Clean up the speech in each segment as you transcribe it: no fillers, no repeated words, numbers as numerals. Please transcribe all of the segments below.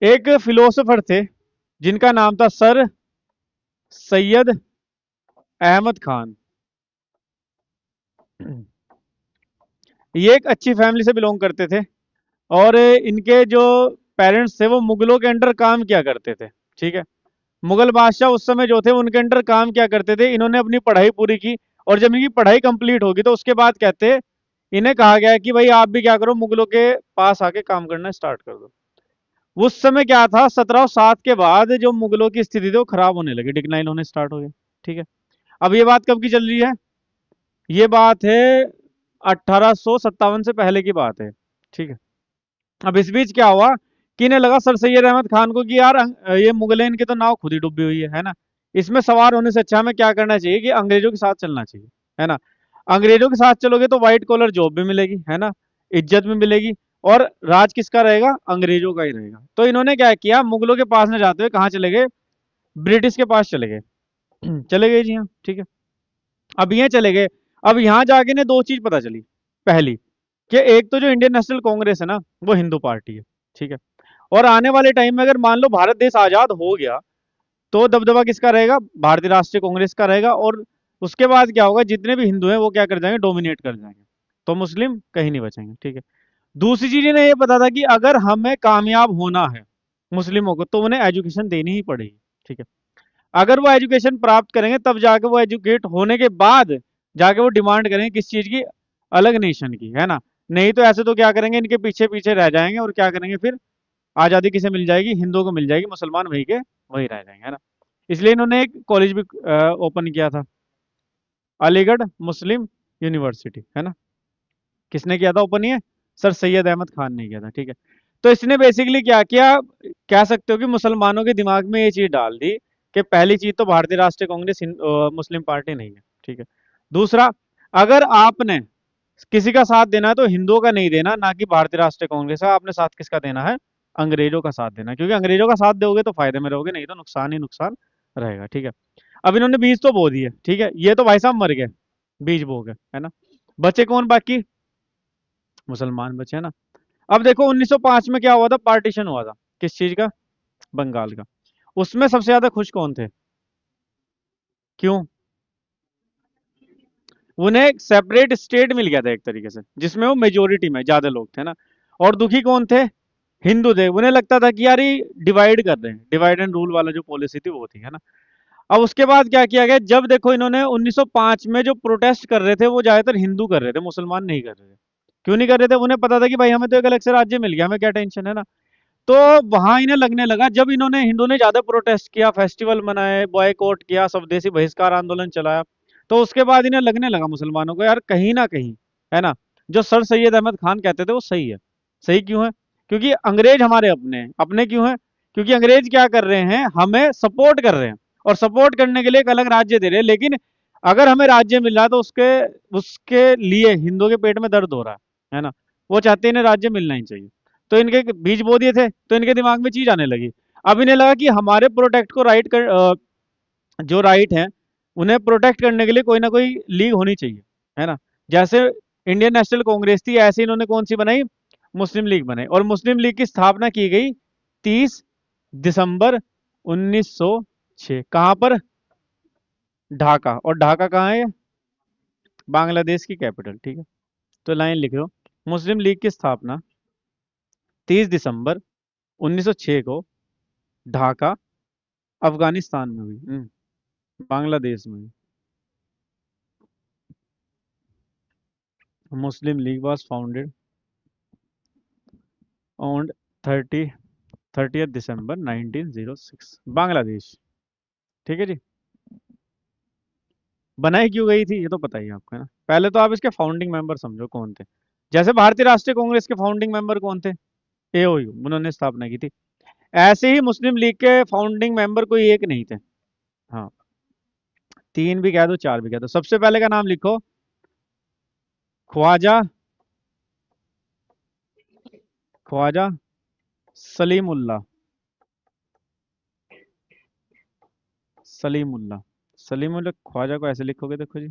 एक फिलोसोफर थे जिनका नाम था सर सैयद अहमद खान। ये एक अच्छी फैमिली से बिलोंग करते थे और इनके जो पेरेंट्स थे वो मुगलों के अंडर काम किया करते थे। ठीक है। मुगल बादशाह उस समय जो थे उनके अंडर काम किया करते थे। इन्होंने अपनी पढ़ाई पूरी की और जब इनकी पढ़ाई कंप्लीट होगी तो उसके बाद कहते हैं, इन्हें कहा गया कि भाई आप भी क्या करो, मुगलों के पास आके काम करना स्टार्ट कर दो। उस समय क्या था, 1707 के बाद जो मुगलों की स्थिति थी वो खराब होने लगी, डिक्लाइन होने स्टार्ट हो गया। ठीक है। अब ये बात कब की चल रही है? ये बात है 1857 से पहले की बात है। ठीक है। अब इस बीच क्या हुआ कि इन्हें लगा सर सैयद अहमद खान को कि यार ये मुगलें, इनकी तो नाव खुद ही डूबी हुई है ना। इसमें सवार होने से अच्छा हमें क्या करना चाहिए कि अंग्रेजों के साथ चलना चाहिए, है ना। अंग्रेजों के साथ चलोगे तो व्हाइट कॉलर जॉब भी मिलेगी, है ना, इज्जत भी मिलेगी, और राज किसका रहेगा? अंग्रेजों का ही रहेगा। तो इन्होंने क्या किया, मुगलों के पास न जाते हुए कहाँ चले गए? ब्रिटिश के पास चले गए। चले गए जी हाँ। ठीक है। अब ये चले गए। अब यहाँ जाके इन्हें दो चीज पता चली। पहली, कि एक तो जो इंडियन नेशनल कांग्रेस है ना, वो हिंदू पार्टी है। ठीक है। और आने वाले टाइम में अगर मान लो भारत देश आजाद हो गया तो दबदबा किसका रहेगा? भारतीय राष्ट्रीय कांग्रेस का रहेगा। और उसके बाद क्या होगा, जितने भी हिंदू हैं वो क्या कर जाएंगे? डोमिनेट कर जाएंगे। तो मुस्लिम कहीं नहीं बचेंगे। ठीक है। दूसरी चीज इन्हें ये पता था कि अगर हमें कामयाब होना है मुस्लिमों को, तो उन्हें एजुकेशन देनी ही पड़ेगी। ठीक है। अगर वो एजुकेशन प्राप्त करेंगे तब जाके, वो एजुकेट होने के बाद जाके वो डिमांड करेंगे किस चीज की? अलग नेशन की, है ना। नहीं तो ऐसे तो क्या करेंगे, इनके पीछे पीछे रह जाएंगे और क्या करेंगे फिर? आजादी किसे मिल जाएगी? हिंदुओं को मिल जाएगी, मुसलमान वही के वही रह जाएंगे, है ना। इसलिए इन्होंने एक कॉलेज भी ओपन किया था, अलीगढ़ मुस्लिम यूनिवर्सिटी, है ना। किसने किया था ओपन ये? सर सैयद अहमद खान ने किया था। ठीक है। तो इसने बेसिकली क्या किया, कह सकते हो कि मुसलमानों के दिमाग में ये चीज डाल दी कि पहली चीज तो भारतीय राष्ट्रीय कांग्रेस मुस्लिम पार्टी नहीं है। ठीक है। दूसरा, अगर आपने किसी का साथ देना है तो हिंदुओं का नहीं देना, ना कि भारतीय राष्ट्रीय कांग्रेस का। आपने साथ किसका देना है? अंग्रेजों का साथ देना है। क्योंकि अंग्रेजों का साथ दोगे तो फायदे में रहोगे, नहीं तो नुकसान ही नुकसान रहेगा। ठीक है। अब इन्होंने बीज तो बो दिए, ठीक है, ये तो भाई साहब मर गए, बीज बो गए, है ना। बचे कौन बाकी? मुसलमान बचे, है ना। अब देखो 1905 में क्या हुआ था? पार्टीशन हुआ था। किस चीज का? बंगाल का। उसमें सबसे ज्यादा खुश कौन थे? क्यों? उन्हें एक सेपरेट स्टेट मिल गया था एक तरीके से, जिसमें वो मेजोरिटी में ज्यादा लोग थे ना। और दुखी कौन थे? हिंदू थे। उन्हें लगता था कि यार ये डिवाइड कर रहे हैं, डिवाइड एंड रूल वाला जो पॉलिसी थी वो थी, है ना। अब उसके बाद क्या किया गया, जब देखो इन्होंने 1905 में जो प्रोटेस्ट कर रहे थे वो ज्यादातर हिंदू कर रहे थे, मुसलमान नहीं कर रहे थे। क्यों नहीं कर रहे थे? उन्हें पता था कि भाई हमें तो एक अलग से राज्य मिल गया, हमें क्या टेंशन है ना। तो वहां इन्हें लगने लगा, जब इन्होंने हिंदू ने ज्यादा प्रोटेस्ट किया, फेस्टिवल मनाए, बॉयकॉट किया, स्वदेशी बहिष्कार आंदोलन चलाया, तो उसके बाद इन्हें लगने लगा मुसलमानों को, यार कहीं ना कहीं, है ना, जो सर सैयद अहमद खान कहते थे वो सही है। सही क्यों है? क्योंकि अंग्रेज हमारे अपने हैं। अपने क्यों हैं? क्योंकि अंग्रेज क्या कर रहे हैं, हमें सपोर्ट कर रहे हैं, और सपोर्ट करने के लिए एक अलग राज्य दे रहे हैं। लेकिन अगर हमें राज्य मिल रहा है तो उसके उसके लिए हिंदुओं के पेट में दर्द हो रहा है ना। वो चाहते हैं इन्हें राज्य मिलना ही चाहिए। तो इनके बीज बो दिए थे, तो इनके दिमाग में चीज आने लगी। अब इन्हें लगा कि हमारे प्रोटेक्ट को जो राइट है, उन्हें प्रोटेक्ट करने के लिए कोई ना कोई लीग होनी चाहिए, है ना। जैसे इंडियन नेशनल कांग्रेस थी, ऐसे इन्होंने कौन सी बनाई? मुस्लिम लीग बनाई। और मुस्लिम लीग की स्थापना की गई 30 दिसंबर 1906। कहाँ पर? ढाका। और ढाका कहाँ है ये? बांग्लादेश की कैपिटल। ठीक है। तो लाइन लिख लो, मुस्लिम लीग की स्थापना 30 दिसंबर 1906 को ढाका, अफगानिस्तान में हुई। बांग्लादेश में। मुस्लिम लीग वाज फाउंडेड ऑन 30 दिसंबर 1906, बांग्लादेश। ठीक है जी। बनाई क्यों गई थी ये तो पता ही है आपको, है ना। पहले तो आप इसके फाउंडिंग मेंबर समझो कौन थे। जैसे भारतीय राष्ट्रीय कांग्रेस के फाउंडिंग मेंबर कौन थे? एओयू, उन्होंने स्थापना की थी। ऐसे ही मुस्लिम लीग के फाउंडिंग मेंबर कोई एक नहीं थे। हाँ, तीन भी कह दो, चार भी कह दो। सबसे पहले का नाम लिखो, ख्वाजा ख्वाजा सलीमुल्लाह। सलीमुल्लाह। सलीमुल्लाह ख्वाजा को ऐसे लिखोगे, देखो जी,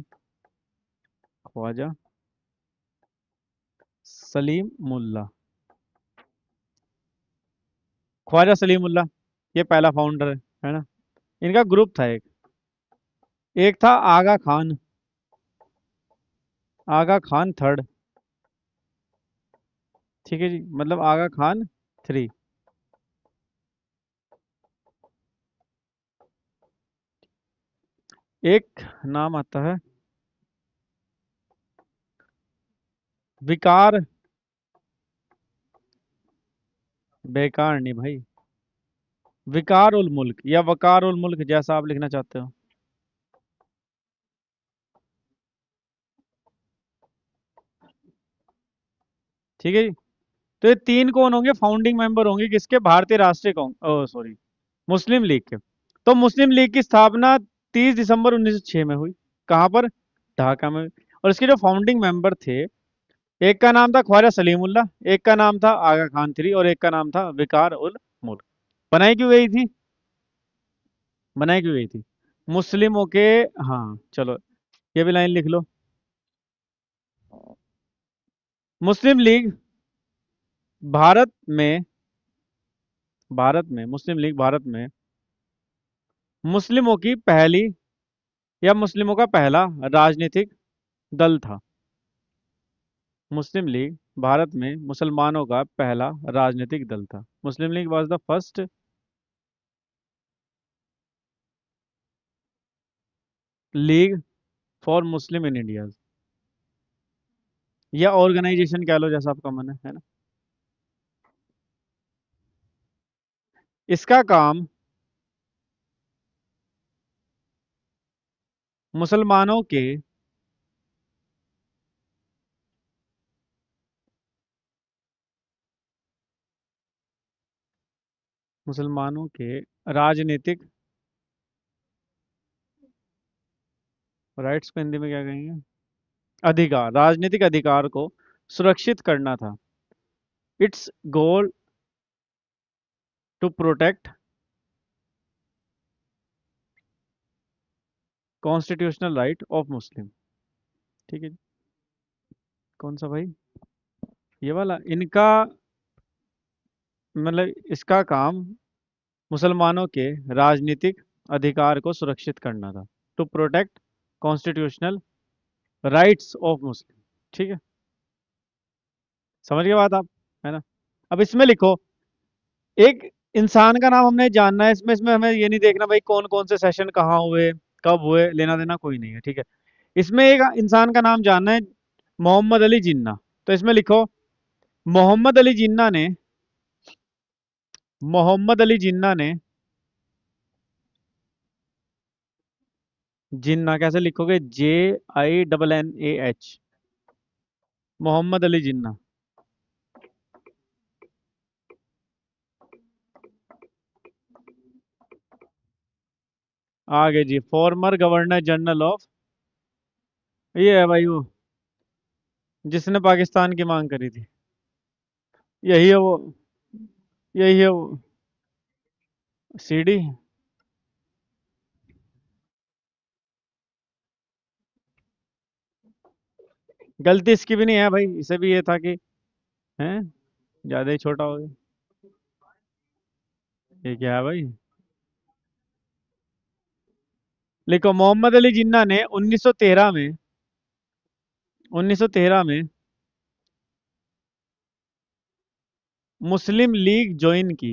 ख्वाजा सलीमुल्लाह। ख्वाजा सलीमुल्लाह, ये पहला फाउंडर है ना। इनका ग्रुप था एक। एक था आगा खान, आगा खान थर्ड। ठीक है जी, मतलब आगा खान थ्री। एक नाम आता है विकार, बेकार नहीं भाई, विकार उल मुल्क या वकार उल मुल्क, जैसा आप लिखना चाहते हो। ठीक है जी। तो ये तीन कौन होंगे, फाउंडिंग मेंबर होंगे किसके, भारतीय राष्ट्रीय कांग्रेस, ओ सॉरी, मुस्लिम लीग के। तो मुस्लिम लीग की स्थापना 30 दिसंबर 1906 में हुई। कहाँ पर, ढाका में। और इसके जो फाउंडिंग मेंबर थे, एक का नाम था ख्वाजा सलीमुल्लाह, एक का नाम था आगा खान थ्री, और एक का नाम था विकार उल मुल्क। बनाई क्यों गई थी, बनाई क्यों गई थी, मुस्लिमों के, हाँ चलो ये भी लाइन लिख लो। मुस्लिम लीग भारत में, भारत में मुस्लिम लीग भारत में मुस्लिमों की पहली या मुस्लिमों का पहला राजनीतिक दल था। मुस्लिम लीग भारत में मुसलमानों का पहला राजनीतिक दल था। Muslim League was the first league for Muslim in India, या ऑर्गेनाइजेशन कह लो जैसा आपका मन है ना। इसका काम मुसलमानों के, मुसलमानों के राजनीतिक राइट्स को हिंदी में क्या कहेंगे, अधिकार, राजनीतिक अधिकार को सुरक्षित करना था। It's goal to protect constitutional right of Muslim. ठीक है जी। कौन सा भाई, ये वाला इनका, मतलब इसका काम मुसलमानों के राजनीतिक अधिकार को सुरक्षित करना था। To protect constitutional rights of Muslim. ठीक है, समझ गए बात आप, है ना। अब इसमें लिखो, एक इंसान का नाम हमने जानना है, इसमें इसमें हमें ये नहीं देखना भाई कौन कौन से सेशन कहाँ हुए, कब हुए, लेना देना कोई नहीं है। ठीक है, इसमें एक इंसान का नाम जानना है, मोहम्मद अली जिन्ना। तो इसमें लिखो, मोहम्मद अली जिन्ना ने, मोहम्मद अली जिन्ना ने, जिन्ना कैसे लिखोगे, JINNAH, मोहम्मद अली जिन्ना। आगे जी, फॉर्मर गवर्नर जनरल ऑफ, ये है भाई वो जिसने पाकिस्तान की मांग करी थी, यही है वो, यही है वो, CD। गलती इसकी भी नहीं है भाई, इसे भी ये था कि, हैं, ज्यादा ही छोटा हो गया। ये क्या है भाई, लिखो, मोहम्मद अली जिन्ना ने 1913 में, 1913 में मुस्लिम लीग ज्वाइन की,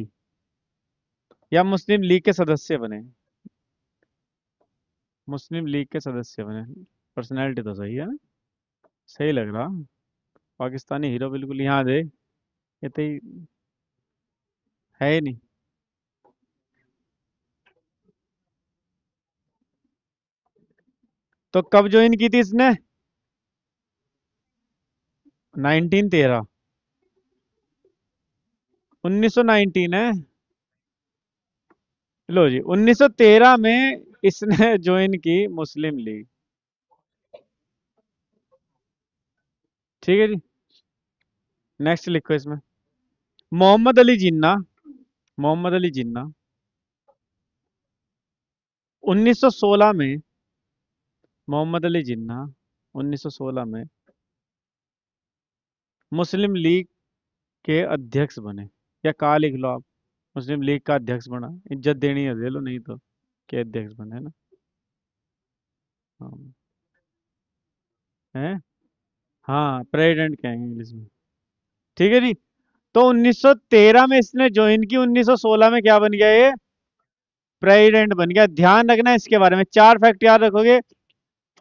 या मुस्लिम लीग के सदस्य बने, मुस्लिम लीग के सदस्य बने। पर्सनैलिटी तो सही है ना, सही लग रहा, पाकिस्तानी हीरो बिल्कुल यहाँ दे, ये तो है ही नहीं। तो कब ज्वाइन की थी इसने, 1913, 1919 है। लो जी, 1913 में इसने ज्वाइन की मुस्लिम लीग। ठीक है जी, नेक्स्ट लिखो इसमें, मोहम्मद अली जिन्ना, मोहम्मद अली जिन्ना 1916 में, मोहम्मद अली जिन्ना 1916 में मुस्लिम लीग के अध्यक्ष बने, या का लिख लो आप, मुस्लिम लीग का अध्यक्ष बना, इज्जत देनी है दे लो, नहीं तो क्या अध्यक्ष बने, है ना। हाँ। है। हाँ, प्रेसिडेंट कहेंगे इंग्लिश में। ठीक है जी। तो 1913 में इसने ज्वाइन की, 1916 में क्या बन गया ये, प्रेसिडेंट बन गया। ध्यान रखना है इसके बारे में, चार फैक्ट याद रखोगे।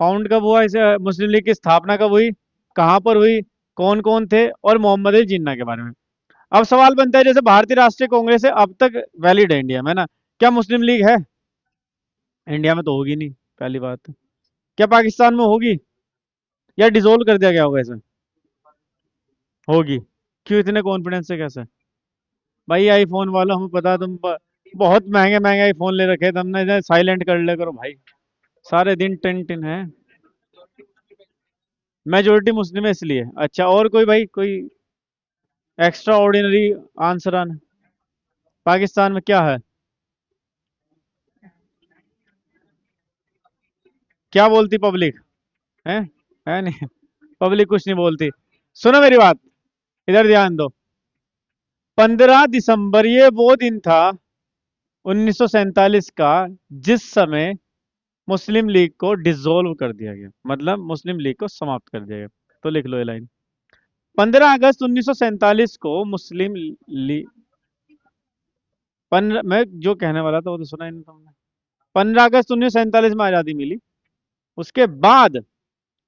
फाउंड कब हुआ इसे, मुस्लिम लीग की स्थापना कब हुई, कहाँ पर हुई, कौन कौन थे, और मोहम्मद अली जिन्ना के बारे में। अब सवाल बनता है, जैसे भारतीय राष्ट्रीय कांग्रेस है अब तक वैलिड है इंडिया में, है ना, क्या मुस्लिम लीग है? इंडिया में तो होगी नहीं, पहली बात। क्या पाकिस्तान में होगी, या डिसोल्व कर दिया गया होगा इसे? होगी। क्यों इतने कॉन्फिडेंस से, कैसे? भाई आईफोन वालों, हमें पता है बहुत महंगे महंगे आईफोन ले रखे थे हमने, इधर साइलेंट कर ले करो भाई, सारे दिन टिन टिन है। मेजोरिटी मुस्लिम है इसलिए। अच्छा, और कोई भाई, कोई एक्स्ट्रा ऑर्डिनरी आंसर आना? पाकिस्तान में क्या है? क्या बोलती पब्लिक? है नहीं, पब्लिक कुछ नहीं बोलती। सुनो मेरी बात, इधर ध्यान दो। 15 दिसंबर ये वो दिन था 1947 का, जिस समय मुस्लिम लीग को डिसॉल्व कर दिया गया, मतलब मुस्लिम लीग को समाप्त कर दिया गया। तो लिख लो ये लाइन, 15 अगस्त 1947 को मुस्लिम लीग। पंद्रह, मैं जो कहने वाला था वो तो सुना ही नहीं तुमने। 15 अगस्त 1947 में आज़ादी मिली, उसके बाद,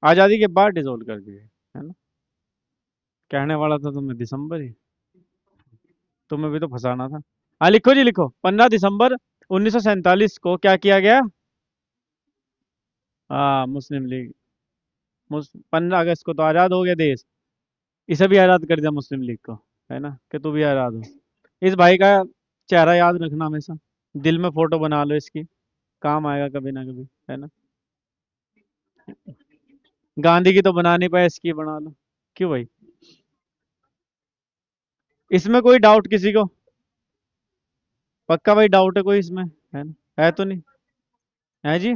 आज़ादी के बाद डिसॉल्व कर दिए, है ना। कहने वाला था तुम्हें दिसंबर ही, तुम्हें भी तो फंसाना था। हाँ लिखो जी, लिखो, 15 दिसंबर 1947 को क्या किया गया? हाँ, मुस्लिम लीग, 15 अगस्त को तो आज़ाद हो गया देश, इसे भी आज़ाद कर दिया मुस्लिम लीग को, है ना, कि तू भी आज़ाद हो। इस भाई का चेहरा याद रखना हमेशा, दिल में फोटो बना लो इसकी, काम आएगा कभी ना कभी, है ना। गांधी की तो बना नहीं पाए, इसकी बना लो। क्यों भाई, इसमें कोई डाउट किसी को? पक्का भाई, डाउट है कोई इसमें, है ना, है तो नहीं? है जी।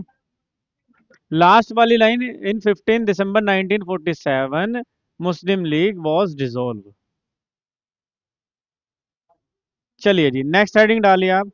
लास्ट वाली line, in 15 December 1947 Muslim League was dissolve. चलिए जी, नेक्स्ट हेडिंग डालिए आप।